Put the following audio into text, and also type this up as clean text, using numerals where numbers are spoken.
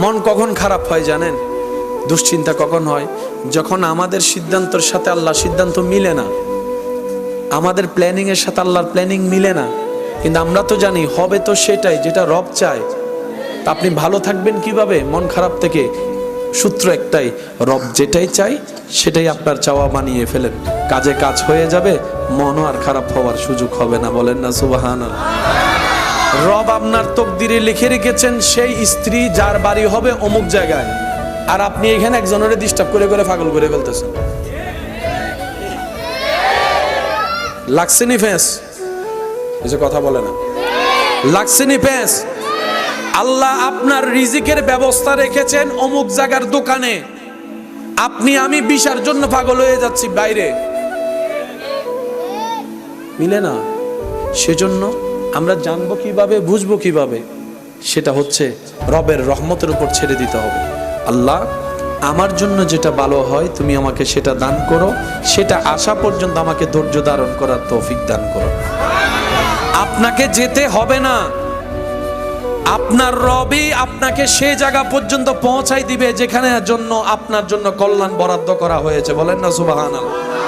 মন কখন খারাপ হয় জানেন? দুশ্চিন্তা কখন হয়? যখন আমাদের সিদ্ধান্তের সাথে আল্লাহর সিদ্ধান্ত মিলে না, আমাদের প্ল্যানিং এর সাথে আল্লাহর প্ল্যানিং মিলে না। কিন্তু আমরা তো জানি হবে তো সেটাই যেটা রব চায়। তা আপনি ভালো থাকবেন কিভাবে মন খারাপ থেকে? সূত্র একটাই, রব যেটাই চাই সেটাই আপনার চাওয়া বানিয়ে ফেলেন, কাজে কাজ হয়ে যাবে, মনও আর খারাপ হওয়ার সুযোগ হবে না। বলেন না সুবহানাল্লাহ। রব আপনার তকদিরে লিখে রেখেছেন সেই স্ত্রী যার বাড়ি হবে অমুক জায়গায়, আর আপনি এখানে একজনের ডিস্টার্ব করে করে পাগল করে ফেলতেছেন। লাগছেনি ফেস? এসে কথা বলে না, লাগছেনি ফেস? আল্লাহ আপনার রিজিকের ব্যবস্থা রেখেছেন অমুক জায়গার দোকানে, আপনি আমি বিশার জন্য পাগল হয়ে যাচ্ছি বাইরে, মিলে না। সেজন্য আমরা জানবো কিভাবে, বুঝবো কিভাবে? সেটা হচ্ছে রবের রহমতের উপর ছেড়ে দিতে হবে। আল্লাহ আমার জন্য যেটা ভালো হয় তুমি আমাকে সেটা দান করো, সেটা আসা পর্যন্ত আমাকে ধৈর্য ধারণ করার তৌফিক দান করো। আপনাকে যেতে হবে না, আপনার রবই আপনাকে সে জায়গা পর্যন্ত পৌঁছাই দিবে যেখানে জন্য আপনার জন্য কল্যাণ বরাদ্দ করা হয়েছে। বলেন না সুবহানাল্লাহ।